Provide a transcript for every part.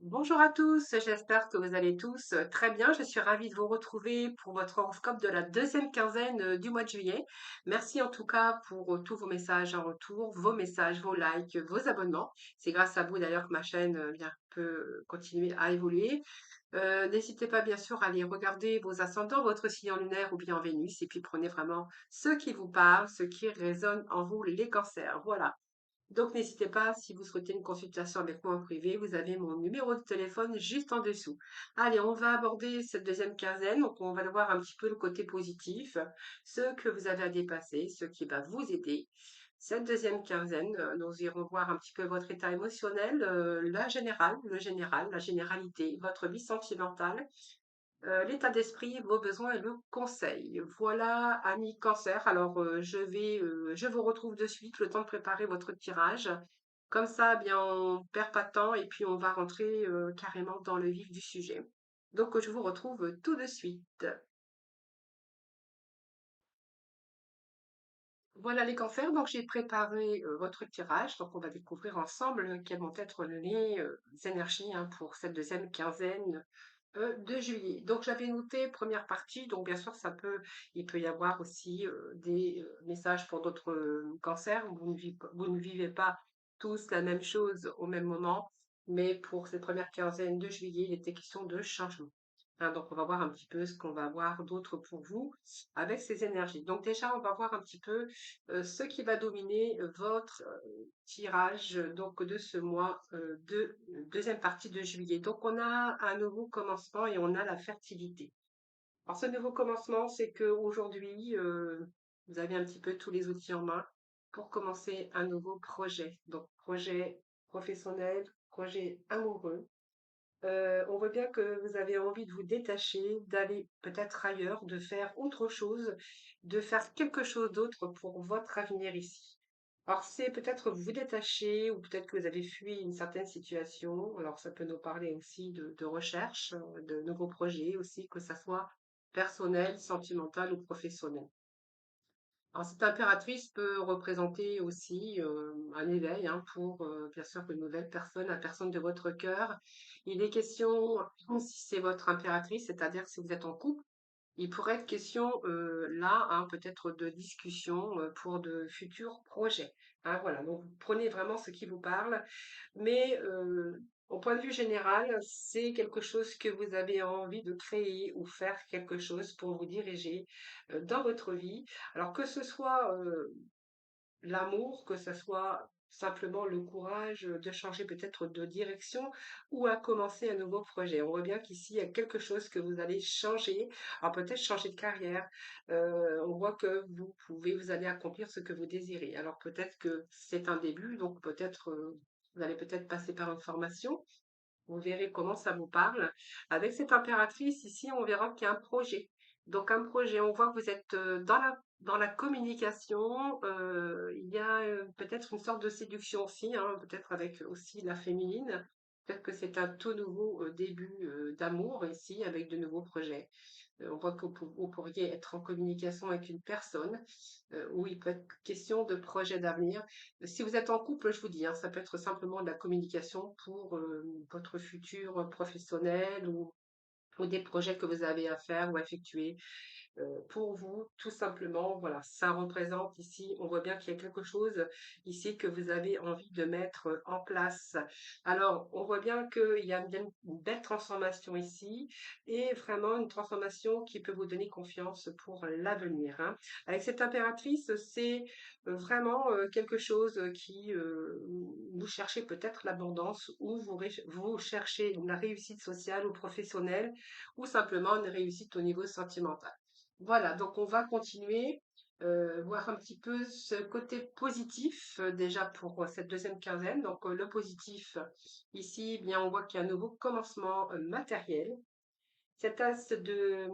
Bonjour à tous, j'espère que vous allez tous très bien. Je suis ravie de vous retrouver pour votre horoscope de la deuxième quinzaine du mois de juillet. Merci en tout cas pour tous vos messages en retour, vos messages, vos likes, vos abonnements. C'est grâce à vous d'ailleurs que ma chaîne bien, peut continuer à évoluer. N'hésitez pas bien sûr à aller regarder vos ascendants, votre signe lunaire ou bien en Vénus, et puis prenez vraiment ce qui vous parle, ce qui résonne en vous, les cancers. Voilà. Donc, n'hésitez pas, si vous souhaitez une consultation avec moi en privé, vous avez mon numéro de téléphone juste en dessous. Allez, on va aborder cette deuxième quinzaine. Donc, on va le voir un petit peu le côté positif, ce que vous avez à dépasser, ce qui va vous aider. Cette deuxième quinzaine, nous irons voir un petit peu votre état émotionnel, la générale, le général, la généralité, votre vie sentimentale, l'état d'esprit, vos besoins et le conseil. Voilà, amis cancer. Alors, je vous retrouve de suite, le temps de préparer votre tirage. Comme ça, eh bien, on perd pas de temps et puis on va rentrer carrément dans le vif du sujet. Donc, je vous retrouve tout de suite. Voilà les cancers. Donc, j'ai préparé votre tirage. Donc, on va découvrir ensemble quelles vont être les énergies hein, pour cette deuxième quinzaine de juillet. Donc j'avais noté première partie, donc bien sûr il peut y avoir aussi des messages pour d'autres cancers. Vous ne vivez pas tous la même chose au même moment, mais pour cette première quinzaine de juillet, il était question de changement. Hein, donc on va voir un petit peu ce qu'on va voir d'autre pour vous avec ces énergies. Donc déjà, on va voir un petit peu ce qui va dominer votre tirage donc de ce mois de deuxième partie de juillet. Donc on a un nouveau commencement et on a la fertilité. Alors ce nouveau commencement, c'est que aujourd'hui vous avez un petit peu tous les outils en main pour commencer un nouveau projet. Donc projet professionnel, projet amoureux. On voit bien que vous avez envie de vous détacher, d'aller peut-être ailleurs, de faire autre chose, de faire quelque chose d'autre pour votre avenir ici. Alors, c'est peut-être vous détacher ou peut-être que vous avez fui une certaine situation. Alors, ça peut nous parler aussi de recherche, de nouveaux projets aussi, que ça soit personnel, sentimental ou professionnel. Alors, cette impératrice peut représenter aussi un éveil hein, pour, bien sûr, une nouvelle personne, la personne de votre cœur. Il est question, si c'est votre impératrice, c'est-à-dire si vous êtes en couple, il pourrait être question là, hein, peut-être de discussion pour de futurs projets. Hein, voilà, donc vous prenez vraiment ce qui vous parle, mais au point de vue général, c'est quelque chose que vous avez envie de créer ou faire quelque chose pour vous diriger dans votre vie. Alors que ce soit l'amour, que ce soit simplement le courage de changer peut-être de direction ou à commencer un nouveau projet. On voit bien qu'ici, il y a quelque chose que vous allez changer. Alors peut-être changer de carrière. On voit que vous allez accomplir ce que vous désirez. Alors peut-être que c'est un début, donc peut-être vous allez peut-être passer par une formation. Vous verrez comment ça vous parle. Avec cette impératrice, ici, on verra qu'il y a un projet. Donc, un projet, on voit que vous êtes dans la communication. Il y a peut-être une sorte de séduction aussi, hein, peut-être avec aussi la féminine. Peut-être que c'est un tout nouveau début d'amour ici, avec de nouveaux projets. On voit que vous pourriez être en communication avec une personne où il peut être question de projets d'avenir. Si vous êtes en couple, je vous dis, hein, ça peut être simplement de la communication pour votre futur professionnel ou des projets que vous avez à faire ou à effectuer pour vous, tout simplement, voilà, ça représente ici, on voit bien qu'il y a quelque chose ici que vous avez envie de mettre en place. Alors, on voit bien qu'il y a bien une belle transformation ici et vraiment une transformation qui peut vous donner confiance pour l'avenir. Hein. Avec cette impératrice, c'est vraiment quelque chose qui, vous cherchez peut-être l'abondance ou vous cherchez la réussite sociale ou professionnelle ou simplement une réussite au niveau sentimental. Voilà, donc on va continuer, voir un petit peu ce côté positif déjà pour cette deuxième quinzaine. Donc le positif, ici, eh bien, on voit qu'il y a un nouveau commencement matériel. Cet as de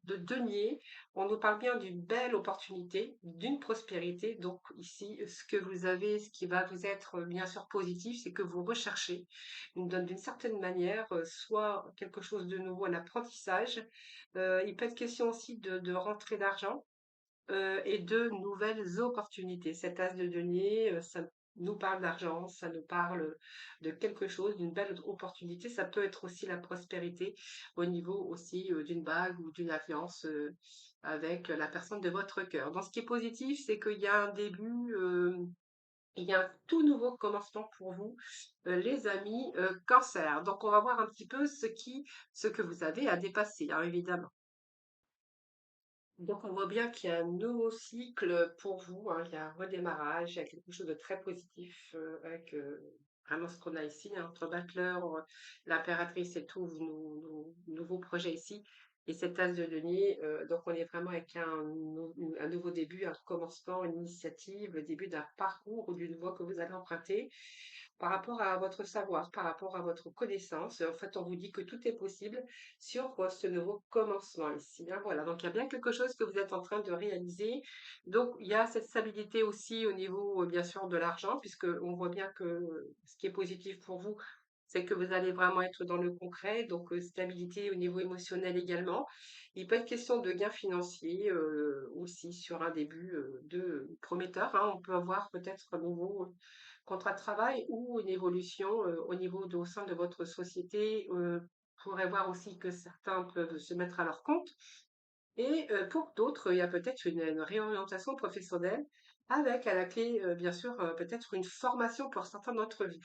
denier, on nous parle bien d'une belle opportunité, d'une prospérité. Donc ici, ce que vous avez, ce qui va vous être bien sûr positif, c'est que vous recherchez d'une certaine manière soit quelque chose de nouveau, un apprentissage. Il peut être question aussi de rentrée d'argent et de nouvelles opportunités. Cet as de denier, ça nous parle d'argent, ça nous parle de quelque chose, d'une belle opportunité. Ça peut être aussi la prospérité au niveau aussi d'une bague ou d'une alliance avec la personne de votre cœur. Donc, ce qui est positif, c'est qu'il y a un début, il y a un tout nouveau commencement pour vous, les amis cancer. Donc, on va voir un petit peu ce que vous avez à dépasser, hein, évidemment. Donc, on voit bien qu'il y a un nouveau cycle pour vous, hein. Il y a un redémarrage, il y a quelque chose de très positif avec vraiment ce qu'on a ici, hein, entre Battleur, l'impératrice et tous nos nouveaux projets ici. Et cette tasse de denier, donc on est vraiment avec un nouveau début, un commencement, une initiative, le début d'un parcours ou d'une voie que vous allez emprunter par rapport à votre savoir, par rapport à votre connaissance. En fait, on vous dit que tout est possible sur ce nouveau commencement ici, hein. Voilà, donc il y a bien quelque chose que vous êtes en train de réaliser. Donc, il y a cette stabilité aussi au niveau, bien sûr, de l'argent, puisque on voit bien que ce qui est positif pour vous, c'est que vous allez vraiment être dans le concret, donc stabilité au niveau émotionnel également. Il peut être question de gains financiers aussi sur un début de prometteur, hein. On peut avoir peut-être un nouveau contrat de travail ou une évolution au niveau au sein de votre société. Pourrait voir aussi que certains peuvent se mettre à leur compte et pour d'autres, il y a peut-être une réorientation professionnelle avec à la clé, bien sûr, peut-être une formation pour certains d'entre vous.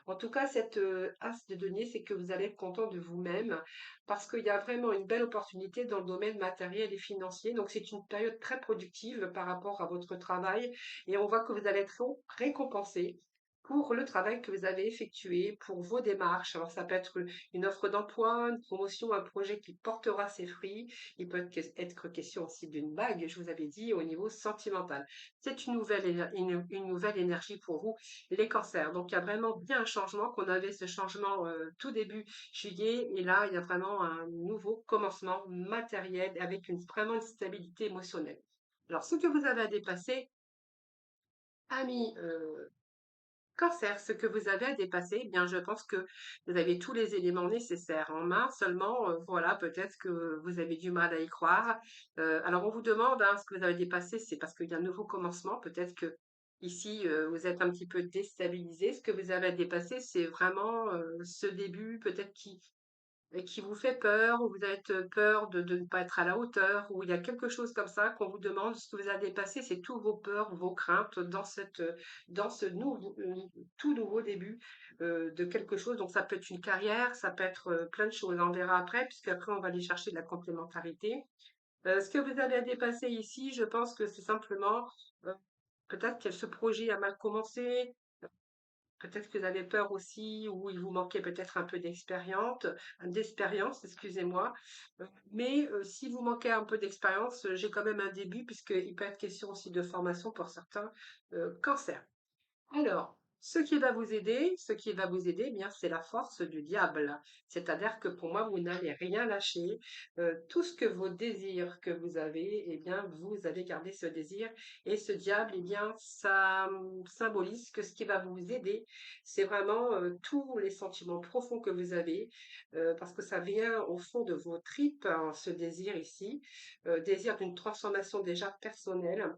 En tout cas, cette as de denier, c'est que vous allez être content de vous-même parce qu'il y a vraiment une belle opportunité dans le domaine matériel et financier. Donc, c'est une période très productive par rapport à votre travail et on voit que vous allez être récompensé pour le travail que vous avez effectué, pour vos démarches. Alors, ça peut être une offre d'emploi, une promotion, un projet qui portera ses fruits. Il peut être question aussi d'une bague, je vous avais dit, au niveau sentimental. C'est une nouvelle énergie pour vous, les cancers. Donc, il y a vraiment bien un changement, qu'on avait ce changement tout début juillet. Et là, il y a vraiment un nouveau commencement matériel avec vraiment une stabilité émotionnelle. Alors, ce que vous avez à dépasser, amis cancer, ce que vous avez à dépasser, eh bien, je pense que vous avez tous les éléments nécessaires en main. Seulement, voilà, peut-être que vous avez du mal à y croire. Alors, on vous demande, hein, ce que vous avez dépassé, c'est parce qu'il y a un nouveau commencement. Peut-être que ici, vous êtes un petit peu déstabilisé. Ce que vous avez à dépasser, c'est vraiment ce début, peut-être qui vous fait peur, ou vous avez peur de ne pas être à la hauteur, ou il y a quelque chose comme ça qu'on vous demande, ce que vous avez dépassé, c'est tous vos peurs, vos craintes dans ce tout nouveau début de quelque chose. Donc ça peut être une carrière, ça peut être plein de choses. On verra après, puisque après on va aller chercher de la complémentarité. Ce que vous avez à dépasser ici, je pense que c'est simplement euh, peut-être que ce projet a mal commencé. Peut-être que vous avez peur aussi, ou il vous manquait peut-être un peu d'expérience, excusez-moi. Mais si vous manquez un peu d'expérience, j'ai quand même un début, puisqu'il peut être question aussi de formation pour certains cancers. Alors, ce qui va vous aider, eh bien, c'est la force du diable. C'est-à-dire que pour moi, vous n'allez rien lâcher. Tout ce que vos désirs que vous avez, eh bien, vous allez garder ce désir. Et ce diable, eh bien, ça symbolise que ce qui va vous aider, c'est vraiment tous les sentiments profonds que vous avez, parce que ça vient au fond de vos tripes, hein, ce désir ici, désir d'une transformation déjà personnelle.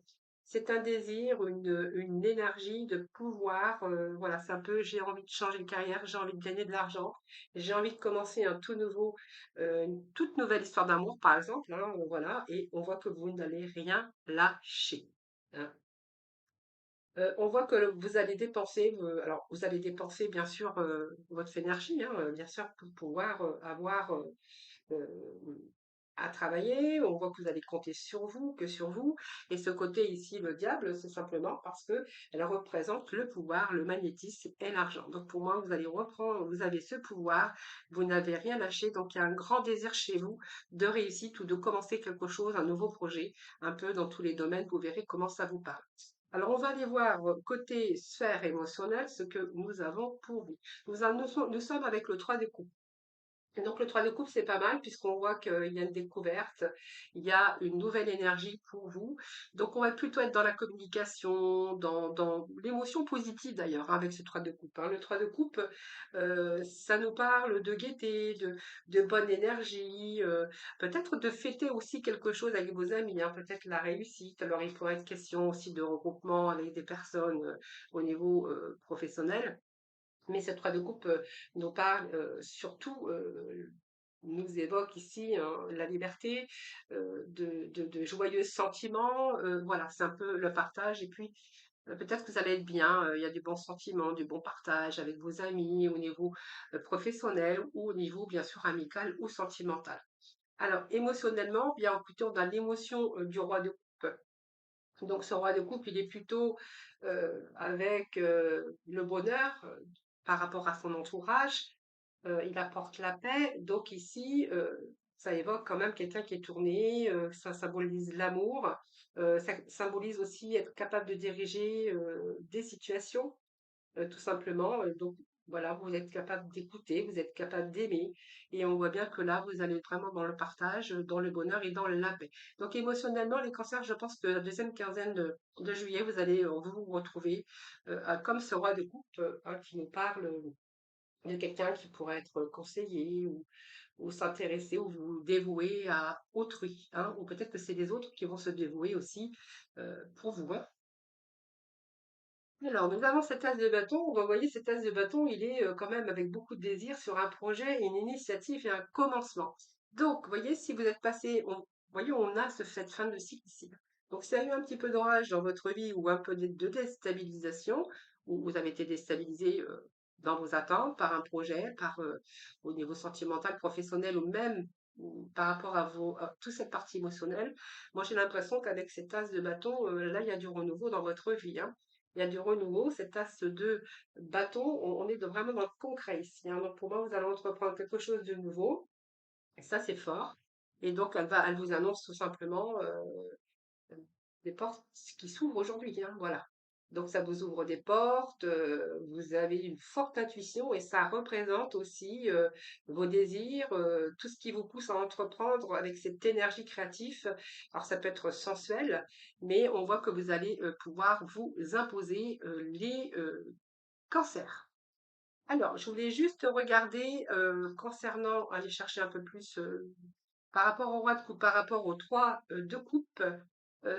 C'est un désir, une énergie de pouvoir, voilà, c'est un peu j'ai envie de changer de carrière, j'ai envie de gagner de l'argent, j'ai envie de commencer un tout nouveau, une toute nouvelle histoire d'amour, par exemple, hein, voilà, et on voit que vous n'allez rien lâcher, hein. On voit que vous allez dépenser, alors vous allez dépenser bien sûr votre énergie, hein, bien sûr, pour pouvoir avoir euh, à travailler. On voit que vous allez compter sur vous, que sur vous. Et ce côté ici, le diable, c'est simplement parce que elle représente le pouvoir, le magnétisme et l'argent. Donc pour moi, vous allez reprendre, vous avez ce pouvoir, vous n'avez rien lâché. Donc il y a un grand désir chez vous de réussite ou de commencer quelque chose, un nouveau projet, un peu dans tous les domaines. Vous verrez comment ça vous parle. Alors, on va aller voir côté sphère émotionnelle ce que nous avons pour vous. Nous sommes avec le 3 de coupe. Et donc le 3 de coupe, c'est pas mal puisqu'on voit qu'il y a une découverte, il y a une nouvelle énergie pour vous. Donc on va plutôt être dans la communication, dans l'émotion positive d'ailleurs, hein, avec ce 3 de coupe, hein. Le 3 de coupe, ça nous parle de gaieté, de bonne énergie, peut-être de fêter aussi quelque chose avec vos amis, hein, peut-être la réussite. Alors il pourrait être question aussi de regroupement avec des personnes au niveau professionnel. Mais cette 3 de coupe nous parle surtout, nous évoque ici hein, la liberté, de joyeux sentiments. Voilà, c'est un peu le partage. Et puis, peut-être que ça va être bien. Il y a du bon sentiment, du bon partage avec vos amis au niveau professionnel ou au niveau, bien sûr, amical ou sentimental. Alors, émotionnellement, bien écoutez, on a l'émotion du roi de coupe. Donc, ce roi de coupe, il est plutôt avec le bonheur par rapport à son entourage. Il apporte la paix. Donc ici, ça évoque quand même quelqu'un qui est tourné. Ça symbolise l'amour. Ça symbolise aussi être capable de diriger des situations tout simplement. Donc voilà, vous êtes capable d'écouter, vous êtes capable d'aimer, et on voit bien que là, vous allez vraiment dans le partage, dans le bonheur et dans la paix. Donc émotionnellement, les cancers, je pense que la deuxième quinzaine de juillet, vous allez vous retrouver comme ce roi de coupe hein, qui nous parle de quelqu'un qui pourrait être conseiller ou s'intéresser ou vous dévouer à autrui, hein, ou peut-être que c'est les autres qui vont se dévouer aussi pour vous, hein. Alors, nous avons cet as de bâton. On va voyez, cet as de bâton, il est quand même avec beaucoup de désir sur un projet, une initiative et un commencement. Donc, vous voyez, si vous êtes passé, voyez, on a cette fin de cycle ici. Donc, s'il y a eu un petit peu d'orage dans votre vie ou un peu de déstabilisation, ou vous avez été déstabilisé dans vos attentes par un projet, au niveau sentimental, professionnel ou même par rapport à toute cette partie émotionnelle, moi j'ai l'impression qu'avec cet as de bâton, là, il y a du renouveau dans votre vie, hein. Il y a du renouveau, cet as de bâton, on est vraiment dans le concret ici, hein. Donc pour moi, vous allez entreprendre quelque chose de nouveau, et ça c'est fort. Et donc elle vous annonce tout simplement des portes qui s'ouvrent aujourd'hui, hein, voilà. Donc ça vous ouvre des portes, vous avez une forte intuition et ça représente aussi vos désirs, tout ce qui vous pousse à entreprendre avec cette énergie créative. Alors ça peut être sensuel, mais on voit que vous allez pouvoir vous imposer les cancers. Alors, je voulais juste regarder concernant, aller chercher un peu plus par rapport au roi de coupe, par rapport aux trois de coupe,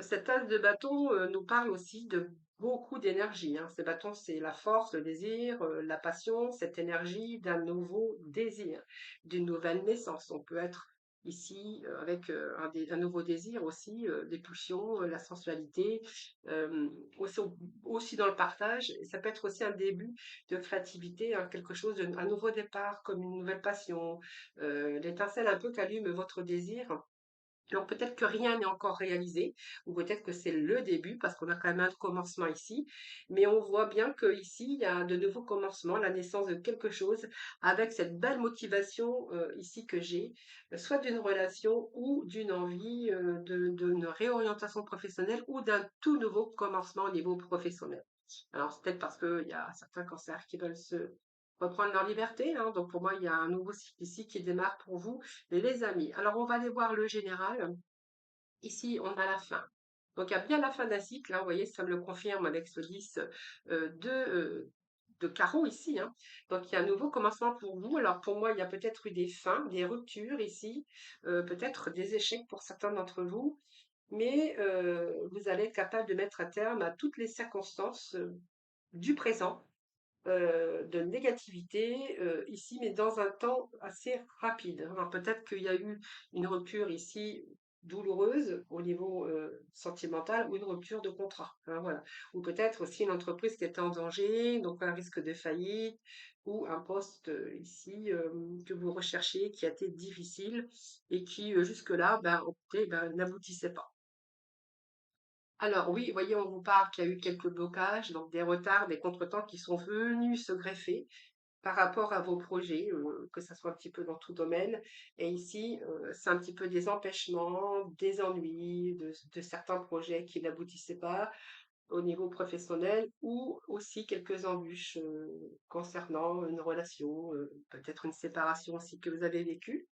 cet as de bâton nous parle aussi de beaucoup d'énergie, hein. Ces bâtons, c'est la force, le désir, la passion, cette énergie d'un nouveau désir, d'une nouvelle naissance. On peut être ici avec un nouveau désir aussi, des pulsions, la sensualité, euh, aussi, aussi dans le partage. Et ça peut être aussi un début de créativité, hein, quelque chose, un nouveau départ, comme une nouvelle passion, l'étincelle un peu qu'allume votre désir. Donc peut-être que rien n'est encore réalisé, ou peut-être que c'est le début, parce qu'on a quand même un commencement ici, mais on voit bien qu'ici, il y a de nouveaux commencements, la naissance de quelque chose, avec cette belle motivation ici que j'ai, soit d'une relation ou d'une envie d'une réorientation professionnelle ou d'un tout nouveau commencement au niveau professionnel. Alors c'est peut-être parce qu'il y a certains cancers qui veulent se reprendre leur liberté, hein, donc pour moi, il y a un nouveau cycle ici qui démarre pour vous les amis. Alors, on va aller voir le général. Ici, on a la fin. Donc, il y a bien la fin d'un cycle, hein. Vous voyez, ça me le confirme avec ce 10 de carreau ici, hein. Donc, il y a un nouveau commencement pour vous. Alors, pour moi, il y a peut-être eu des fins, des ruptures ici, peut-être des échecs pour certains d'entre vous, mais vous allez être capable de mettre un terme à toutes les circonstances du présent de négativité ici, mais dans un temps assez rapide. Alors peut-être qu'il y a eu une rupture ici douloureuse au niveau sentimental ou une rupture de contrat, hein, voilà. Ou peut-être aussi une entreprise qui était en danger, donc un risque de faillite ou un poste ici que vous recherchiez qui a été difficile et qui jusque-là ben, n'aboutissait pas. Alors oui, voyez, on vous parle qu'il y a eu quelques blocages, donc des retards, des contretemps qui sont venus se greffer par rapport à vos projets, que ça soit un petit peu dans tout domaine. Et ici, c'est un petit peu des empêchements, des ennuis de certains projets qui n'aboutissaient pas, au niveau professionnel ou aussi quelques embûches concernant une relation, peut-être une séparation aussi que vous avez vécue,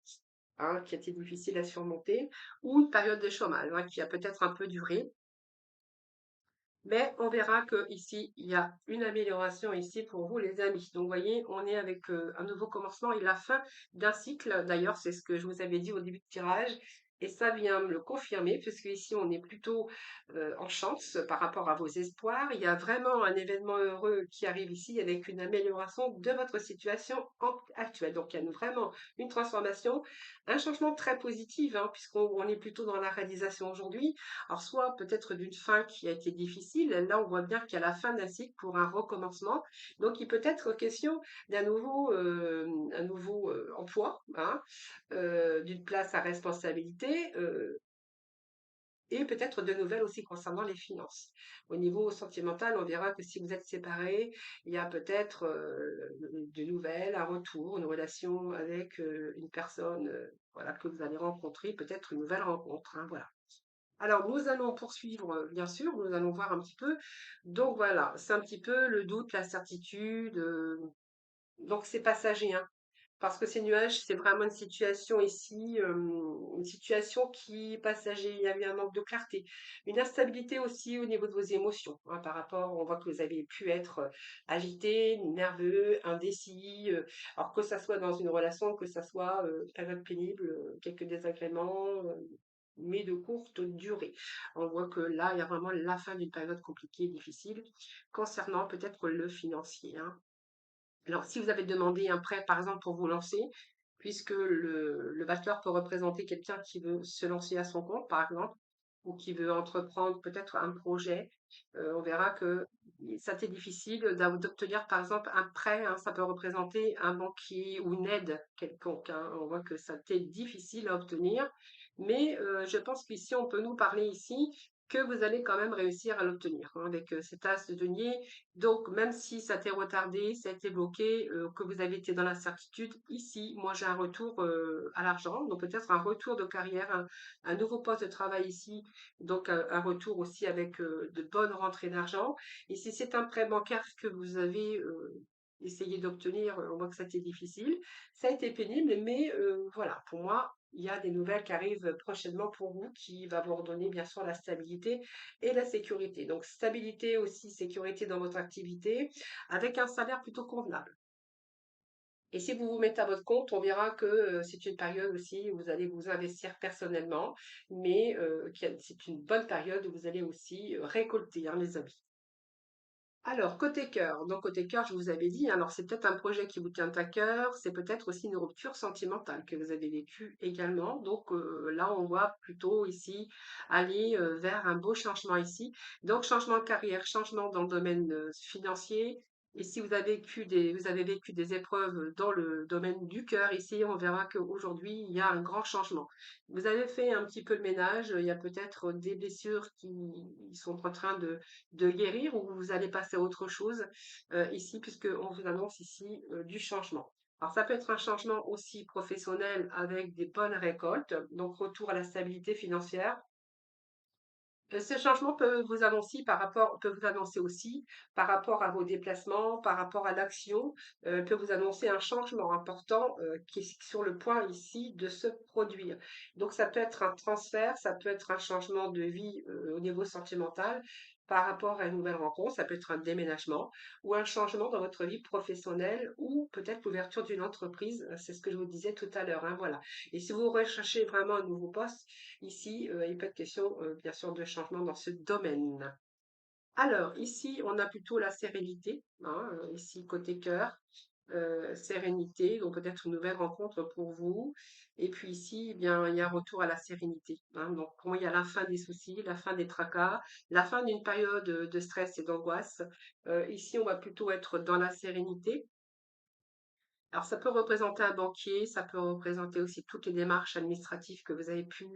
hein, qui a été difficile à surmonter, ou une période de chômage, hein, qui a peut-être un peu duré. Mais on verra que ici, il y a une amélioration ici pour vous, les amis. Donc, vous voyez, on est avec un nouveau commencement et la fin d'un cycle. D'ailleurs, c'est ce que je vous avais dit au début de tirage. Et ça vient me le confirmer, puisque ici, on est plutôt en chance par rapport à vos espoirs. Il y a vraiment un événement heureux qui arrive ici avec une amélioration de votre situation actuelle. Donc, il y a vraiment une transformation, un changement très positif, hein, puisqu'on est plutôt dans la réalisation aujourd'hui. Alors, soit peut-être d'une fin qui a été difficile, là on voit bien qu'il y a la fin d'un cycle pour un recommencement. Donc il peut être question un nouveau emploi, hein, d'une place à responsabilité, et peut-être de nouvelles aussi concernant les finances. Au niveau sentimental, on verra que si vous êtes séparés, il y a peut-être de nouvelles, un retour, une relation avec une personne voilà, que vous allez rencontrer, peut-être une nouvelle rencontre, hein, voilà. Alors, nous allons poursuivre, bien sûr, nous allons voir un petit peu. Donc voilà, c'est un petit peu le doute, l'incertitude. Donc c'est passager, hein, parce que ces nuages, c'est vraiment une situation ici, une situation qui est passager. Il y a eu un manque de clarté, une instabilité aussi au niveau de vos émotions, hein, par rapport, on voit que vous avez pu être agité, nerveux, indécis, alors que ça soit dans une relation, que ça soit période pénible, quelques désagréments, mais de courte durée. On voit que là, il y a vraiment la fin d'une période compliquée, difficile, concernant peut-être le financier, hein. Alors, si vous avez demandé un prêt, par exemple, pour vous lancer, puisque le bachelor peut représenter quelqu'un qui veut se lancer à son compte, par exemple, ou qui veut entreprendre peut-être un projet, on verra que ça t'est difficile d'obtenir, par exemple, un prêt, hein, ça peut représenter un banquier ou une aide quelconque, hein. On voit que ça t'est difficile à obtenir, mais je pense qu'ici, on peut nous parler ici que vous allez quand même réussir à l'obtenir, hein, avec cet as de denier. Donc, même si ça t'est retardé, ça a été bloqué, que vous avez été dans l'incertitude, ici, moi, j'ai un retour à l'argent, donc peut-être un retour de carrière, un nouveau poste de travail ici, donc un retour aussi avec de bonnes rentrées d'argent. Et si c'est un prêt bancaire que vous avez essayé d'obtenir, on voit que ça a été difficile, ça a été pénible, mais voilà, pour moi, il y a des nouvelles qui arrivent prochainement pour vous, qui va vous redonner bien sûr la stabilité et la sécurité. Donc, stabilité aussi, sécurité dans votre activité, avec un salaire plutôt convenable. Et si vous vous mettez à votre compte, on verra que c'est une période aussi où vous allez vous investir personnellement, mais c'est une bonne période où vous allez aussi récolter, hein, les amis. Alors, côté cœur, donc côté cœur, je vous avais dit, alors c'est peut-être un projet qui vous tient à cœur, c'est peut-être aussi une rupture sentimentale que vous avez vécue également. Donc là, on voit plutôt ici aller vers un beau changement ici. Donc, changement de carrière, changement dans le domaine financier. Et si vous avez vécu des épreuves dans le domaine du cœur, ici, on verra qu'aujourd'hui, il y a un grand changement. Vous avez fait un petit peu le ménage, il y a peut-être des blessures qui sont en train de guérir ou vous allez passer à autre chose ici, puisqu'on vous annonce ici du changement. Alors, ça peut être un changement aussi professionnel avec des bonnes récoltes, donc retour à la stabilité financière. Ce changement peut vous annoncer aussi par rapport à vos déplacements, par rapport à l'action, peut vous annoncer un changement important qui est sur le point ici de se produire. Donc ça peut être un transfert, ça peut être un changement de vie au niveau sentimental par rapport à une nouvelle rencontre, ça peut être un déménagement ou un changement dans votre vie professionnelle ou peut-être l'ouverture d'une entreprise, c'est ce que je vous disais tout à l'heure, hein, voilà. Et si vous recherchez vraiment un nouveau poste, ici, il peut être question, bien sûr, de changement dans ce domaine. Alors, ici, on a plutôt la sérénité, hein, ici, côté cœur, sérénité, donc peut-être une nouvelle rencontre pour vous. Et puis ici, eh bien, il y a un retour à la sérénité, hein. Donc, pour moi, il y a la fin des soucis, la fin des tracas, la fin d'une période de stress et d'angoisse. Ici, on va plutôt être dans la sérénité. Alors, ça peut représenter un banquier, ça peut représenter aussi toutes les démarches administratives que vous avez pu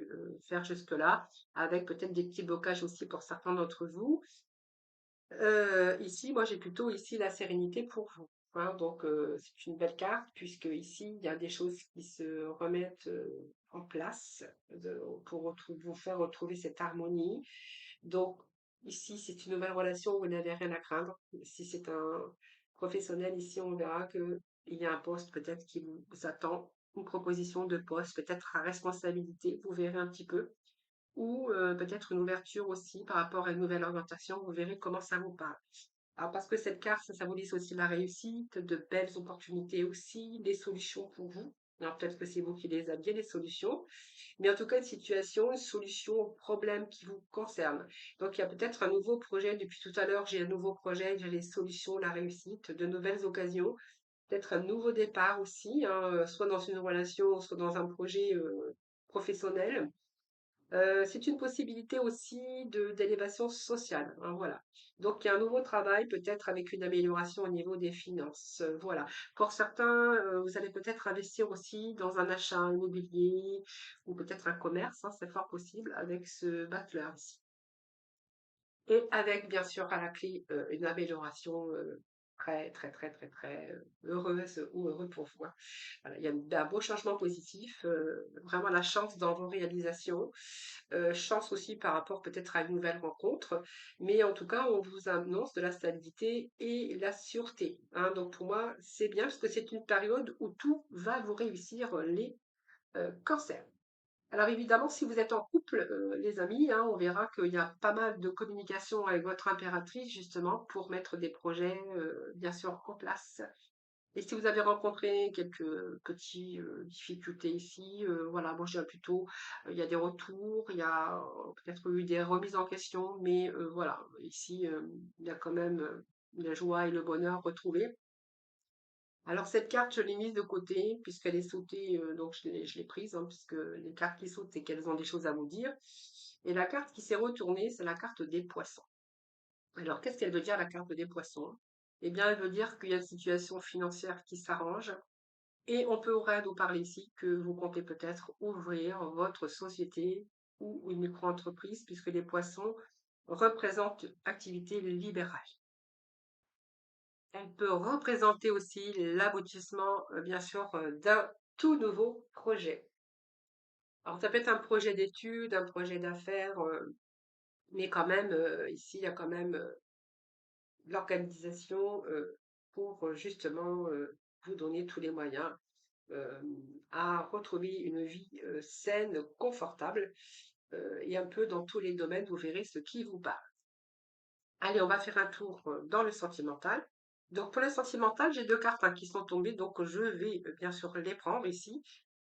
faire jusque-là, avec peut-être des petits blocages aussi pour certains d'entre vous. Ici, moi, j'ai plutôt ici la sérénité pour vous, hein. Donc, c'est une belle carte puisque ici, il y a des choses qui se remettent en place pour vous faire retrouver cette harmonie. Donc, Ici, c'est une nouvelle relation, vous n'avez rien à craindre. Si c'est un professionnel, ici, on verra que il y a un poste peut-être qui vous attend, une proposition de poste, peut-être à responsabilité, vous verrez un petit peu, ou peut-être une ouverture aussi par rapport à une nouvelle orientation, vous verrez comment ça vous parle. Alors parce que cette carte, ça symbolise aussi la réussite, de belles opportunités aussi, des solutions pour vous. Alors peut-être que c'est vous qui les aviez, les solutions, mais en tout cas une situation, une solution au problème qui vous concerne. Donc il y a peut-être un nouveau projet, depuis tout à l'heure j'ai un nouveau projet, j'ai les solutions, la réussite, de nouvelles occasions, peut-être un nouveau départ aussi, hein, soit dans une relation, soit dans un projet professionnel. C'est une possibilité aussi d'élévation sociale, hein, voilà. Donc il y a un nouveau travail, peut-être avec une amélioration au niveau des finances, voilà. Pour certains, vous allez peut-être investir aussi dans un achat immobilier ou peut-être un commerce, hein, c'est fort possible avec ce battleur ici. Et avec bien sûr à la clé, une amélioration, très, très, très, très, très, heureuse ou heureux pour vous, hein. Voilà, il y a un beau changement positif, vraiment la chance dans vos réalisations, chance aussi par rapport peut-être à une nouvelle rencontre, mais en tout cas, on vous annonce de la stabilité et la sûreté, hein. Donc pour moi, c'est bien parce que c'est une période où tout va vous réussir, les, cancers. Alors évidemment, si vous êtes en couple, les amis, hein, on verra qu'il y a pas mal de communication avec votre impératrice justement pour mettre des projets, bien sûr en place. Et si vous avez rencontré quelques petits difficultés ici, voilà, moi je dirais plutôt, il y a des retours, il y a peut-être eu des remises en question, mais voilà, ici il y a quand même la joie et le bonheur retrouvés. Alors cette carte, je l'ai mise de côté puisqu'elle est sautée, donc je l'ai prise, hein, puisque les cartes qui sautent, c'est qu'elles ont des choses à vous dire. Et la carte qui s'est retournée, c'est la carte des poissons. Alors qu'est-ce qu'elle veut dire la carte des poissons? Eh bien, elle veut dire qu'il y a une situation financière qui s'arrange et on pourrait nous parler ici que vous comptez peut-être ouvrir votre société ou une micro-entreprise puisque les poissons représentent activité libérale. Elle peut représenter aussi l'aboutissement, bien sûr, d'un tout nouveau projet. Alors ça peut être un projet d'études, un projet d'affaires, mais quand même, ici, il y a quand même l'organisation pour justement vous donner tous les moyens euh, à retrouver une vie saine, confortable, et un peu dans tous les domaines, vous verrez ce qui vous parle. Allez, on va faire un tour dans le sentimental. Donc, pour le sentimental, j'ai deux cartes hein, qui sont tombées, donc je vais bien sûr les prendre ici.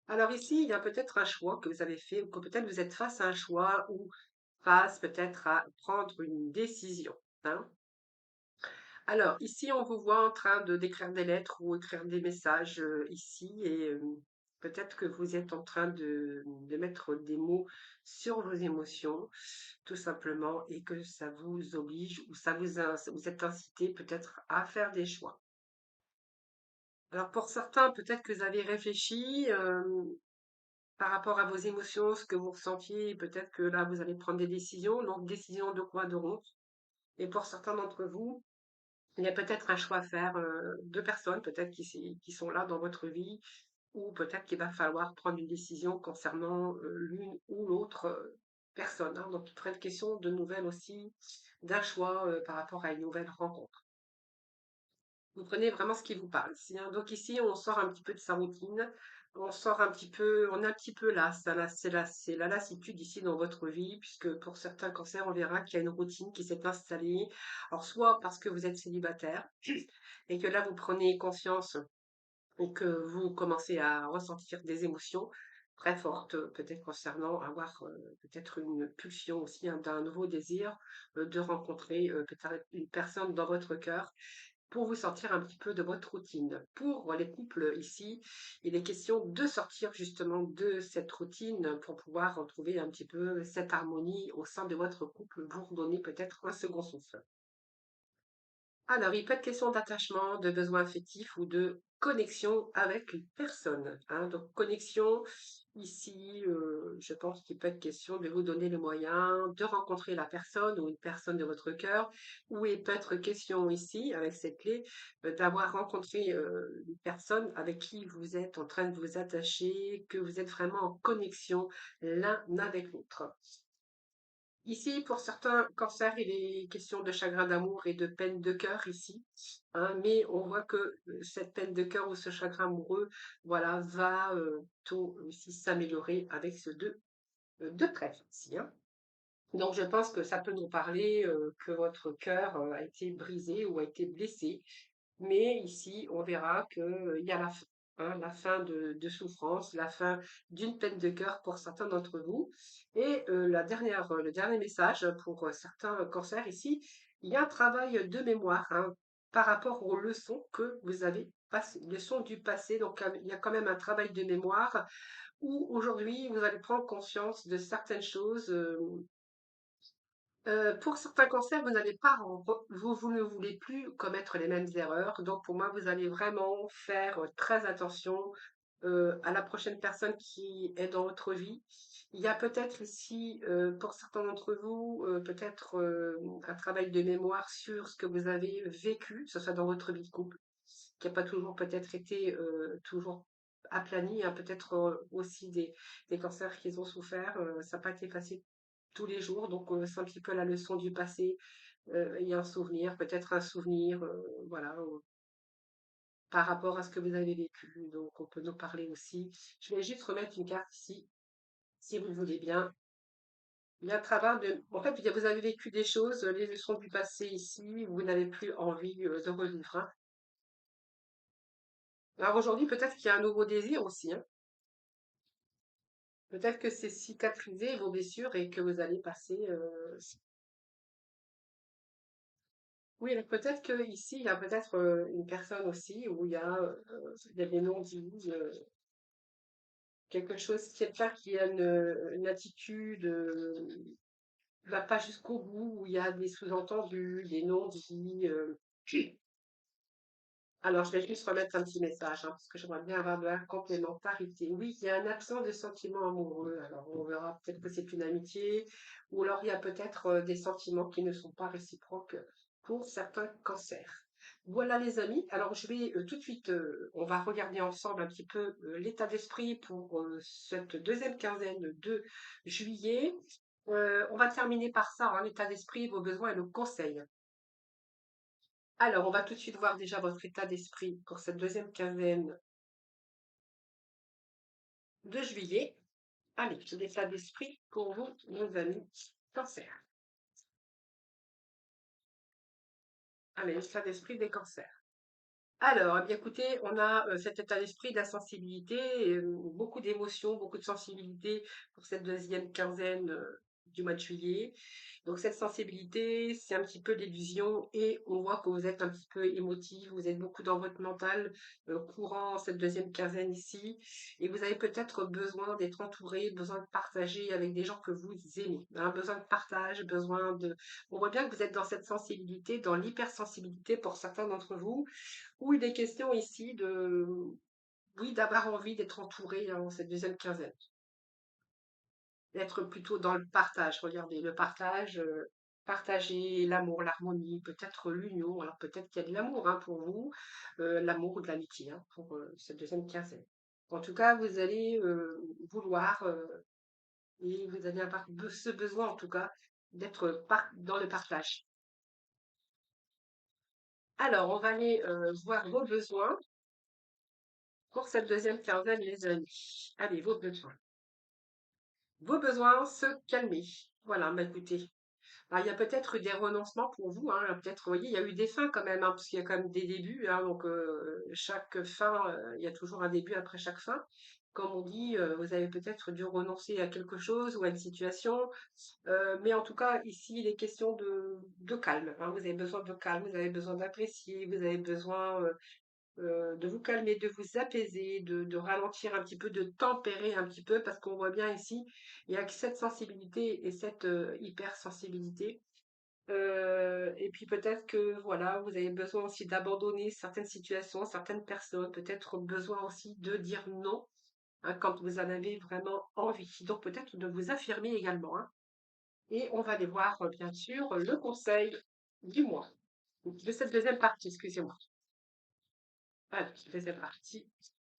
Alors ici, il y a peut-être un choix que vous avez fait, ou que peut-être vous êtes face à un choix, ou face peut-être à prendre une décision, hein. Alors ici, on vous voit en train de d'écrire des lettres ou écrire des messages ici, et peut-être que vous êtes en train de mettre des mots sur vos émotions tout simplement, et que ça vous oblige ou vous êtes incité peut-être à faire des choix. Alors pour certains, peut-être que vous avez réfléchi par rapport à vos émotions, ce que vous ressentiez, et peut-être que là vous allez prendre des décisions. Donc décision de quoi? De rompre. Et pour certains d'entre vous, il y a peut-être un choix à faire, deux personnes peut-être qui sont là dans votre vie, ou peut-être qu'il va falloir prendre une décision concernant l'une ou l'autre personne, hein. Donc, il serait question de nouvelles aussi, d'un choix par rapport à une nouvelle rencontre. Vous prenez vraiment ce qui vous parle ici, hein. Donc ici, on sort un petit peu de sa routine, on sort un petit peu, on est un petit peu là, c'est la lassitude ici dans votre vie, puisque pour certains cancers, on verra qu'il y a une routine qui s'est installée. Alors, soit parce que vous êtes célibataire et que là, vous prenez conscience et que vous commencez à ressentir des émotions très fortes, peut-être concernant avoir peut-être une pulsion aussi hein, d'un nouveau désir de rencontrer peut-être une personne dans votre cœur pour vous sortir un petit peu de votre routine. Pour les couples ici, il est question de sortir justement de cette routine pour pouvoir retrouver un petit peu cette harmonie au sein de votre couple, vous redonner peut-être un second souffle. Alors, il peut être question d'attachement, de besoin affectif ou de connexion avec une personne, hein. Donc, connexion, ici, je pense qu'il peut être question de vous donner le moyen de rencontrer la personne ou une personne de votre cœur, ou il peut être question ici, avec cette clé, d'avoir rencontré une personne avec qui vous êtes en train de vous attacher, que vous êtes vraiment en connexion l'un avec l'autre. Ici, pour certains cancers, il est question de chagrin d'amour et de peine de cœur ici, hein, mais on voit que cette peine de cœur ou ce chagrin amoureux, voilà, va plutôt aussi s'améliorer avec ce deux trèfles ici, hein. Donc, je pense que ça peut nous parler que votre cœur a été brisé ou a été blessé. Mais ici, on verra qu'il y a la fin, hein, la fin de souffrance, la fin d'une peine de cœur pour certains d'entre vous. Et le dernier message pour certains cancers ici, il y a un travail de mémoire, hein, par rapport aux leçons que vous avez passées, leçons du passé. Donc, il y a quand même un travail de mémoire où aujourd'hui, vous allez prendre conscience de certaines choses. Pour certains cancers, vous n'allez pas vous ne voulez plus commettre les mêmes erreurs. Donc pour moi, vous allez vraiment faire, très attention, à la prochaine personne qui est dans votre vie. Il y a peut-être ici, pour certains d'entre vous, peut-être, un travail de mémoire sur ce que vous avez vécu, que ce soit dans votre vie de couple, qui n'a pas toujours peut-être été, toujours aplani, hein. Peut-être, aussi des cancers qu'ils ont souffert, ça n'a pas été facile tous les jours. Donc, c'est un petit peu la leçon du passé. Il y a un souvenir, peut-être un souvenir, voilà, par rapport à ce que vous avez vécu. Donc, on peut nous parler aussi. Je vais juste remettre une carte ici, si vous le voulez bien. Il y a un travail de... En fait, vous avez vécu des choses, les leçons du passé ici, vous n'avez plus envie de revivre, hein. Alors aujourd'hui, peut-être qu'il y a un nouveau désir aussi, hein. Peut-être que c'est cicatrisé vos blessures et que vous allez passer. Oui, alors peut-être que ici il y a peut-être une personne aussi où il y a des non-dits, quelque chose, quelqu'un qui a une attitude, va pas jusqu'au bout, où il y a des sous-entendus, des non-dits. Alors, je vais juste remettre un petit message, hein, parce que j'aimerais bien avoir de la complémentarité. Oui, il y a un absent de sentiments amoureux. Alors, on verra peut-être que c'est une amitié, ou alors il y a peut-être des sentiments qui ne sont pas réciproques pour certains cancers. Voilà les amis. Alors, je vais tout de suite, on va regarder ensemble un petit peu l'état d'esprit pour cette deuxième quinzaine de juillet. On va terminer par ça, hein, l'état d'esprit, vos besoins et le conseil. Alors, on va tout de suite voir déjà votre état d'esprit pour cette deuxième quinzaine de juillet. Allez, l'état d'esprit pour vous, nos amis cancers. Allez, l'état d'esprit des cancers. Alors, eh bien, écoutez, on a cet état d'esprit de la sensibilité, beaucoup d'émotions, beaucoup de sensibilité pour cette deuxième quinzaine du mois de juillet. Donc, cette sensibilité, c'est un petit peu l'illusion et on voit que vous êtes un petit peu émotif, vous êtes beaucoup dans votre mental courant cette deuxième quinzaine ici et vous avez peut-être besoin d'être entouré, besoin de partager avec des gens que vous aimez, hein, besoin de partage, besoin de... On voit bien que vous êtes dans cette sensibilité, dans l'hypersensibilité pour certains d'entre vous où il est question ici de, oui, d'avoir envie d'être entouré en cette deuxième quinzaine, d'être plutôt dans le partage. Regardez, le partage, partager l'amour, l'harmonie, peut-être l'union. Alors peut-être qu'il y a de l'amour hein, pour vous, l'amour ou de l'amitié hein, pour cette deuxième quinzaine. En tout cas, vous allez vouloir et vous allez avoir ce besoin en tout cas d'être dans le partage. Alors, on va aller voir vos besoins pour cette deuxième quinzaine, les amis. Allez, vos besoins. Vos besoins, se calmer. Voilà, bah écoutez, bah, il y a peut-être eu des renoncements pour vous, hein, peut-être, vous voyez, il y a eu des fins quand même, hein, parce qu'il y a quand même des débuts, hein, donc chaque fin, il y a toujours un début après chaque fin. Comme on dit, vous avez peut-être dû renoncer à quelque chose ou à une situation, mais en tout cas, ici, il est question de calme, hein, vous avez besoin de calme, vous avez besoin d'apprécier, vous avez besoin de vous calmer, de vous apaiser, de ralentir un petit peu, de tempérer un petit peu, parce qu'on voit bien ici, il y a que cette sensibilité et cette hypersensibilité. Et puis peut-être que voilà, vous avez besoin aussi d'abandonner certaines situations, certaines personnes, peut-être besoin aussi de dire non hein, quand vous en avez vraiment envie. Donc peut-être de vous affirmer également, hein. Et on va aller voir, bien sûr, le conseil du mois, de cette deuxième partie, excusez-moi. Allez, deuxième partie,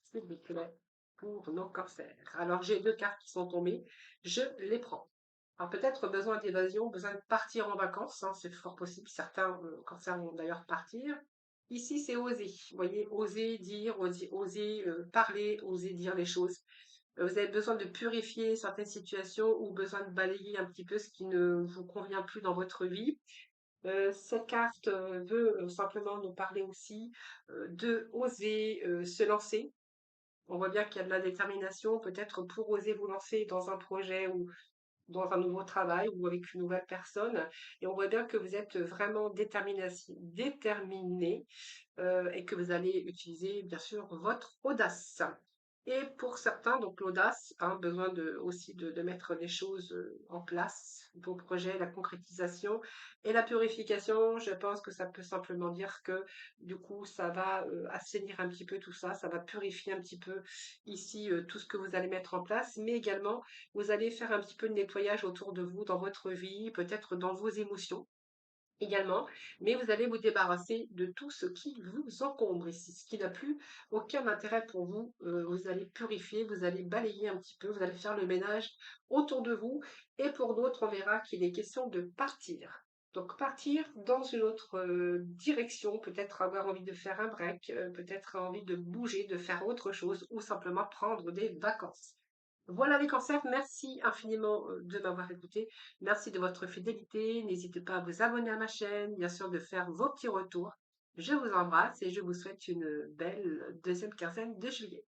s'il vous plaît, pour nos cancers. Alors, j'ai deux cartes qui sont tombées. Je les prends. Alors peut-être besoin d'évasion, besoin de partir en vacances, hein, c'est fort possible. Certains cancers vont d'ailleurs partir. Ici, c'est oser. Vous voyez, oser dire, oser parler, oser dire les choses. Vous avez besoin de purifier certaines situations ou besoin de balayer un petit peu ce qui ne vous convient plus dans votre vie. Cette carte veut simplement nous parler aussi de oser se lancer. On voit bien qu'il y a de la détermination, peut-être pour oser vous lancer dans un projet ou dans un nouveau travail ou avec une nouvelle personne. Et on voit bien que vous êtes vraiment déterminé et que vous allez utiliser bien sûr votre audace. Et pour certains, donc l'audace, hein, besoin aussi de mettre les choses en place, vos projets, la concrétisation et la purification. Je pense que ça peut simplement dire que du coup, ça va assainir un petit peu tout ça, ça va purifier un petit peu ici tout ce que vous allez mettre en place, mais également vous allez faire un petit peu de nettoyage autour de vous, dans votre vie, peut-être dans vos émotions également, mais vous allez vous débarrasser de tout ce qui vous encombre ici, ce qui n'a plus aucun intérêt pour vous. Vous allez purifier, vous allez balayer un petit peu, vous allez faire le ménage autour de vous. Et pour d'autres, on verra qu'il est question de partir. Donc partir dans une autre direction, peut-être avoir envie de faire un break, peut-être envie de bouger, de faire autre chose, ou simplement prendre des vacances. Voilà les cancers, merci infiniment de m'avoir écouté. Merci de votre fidélité. N'hésitez pas à vous abonner à ma chaîne, bien sûr de faire vos petits retours. Je vous embrasse et je vous souhaite une belle deuxième quinzaine de juillet.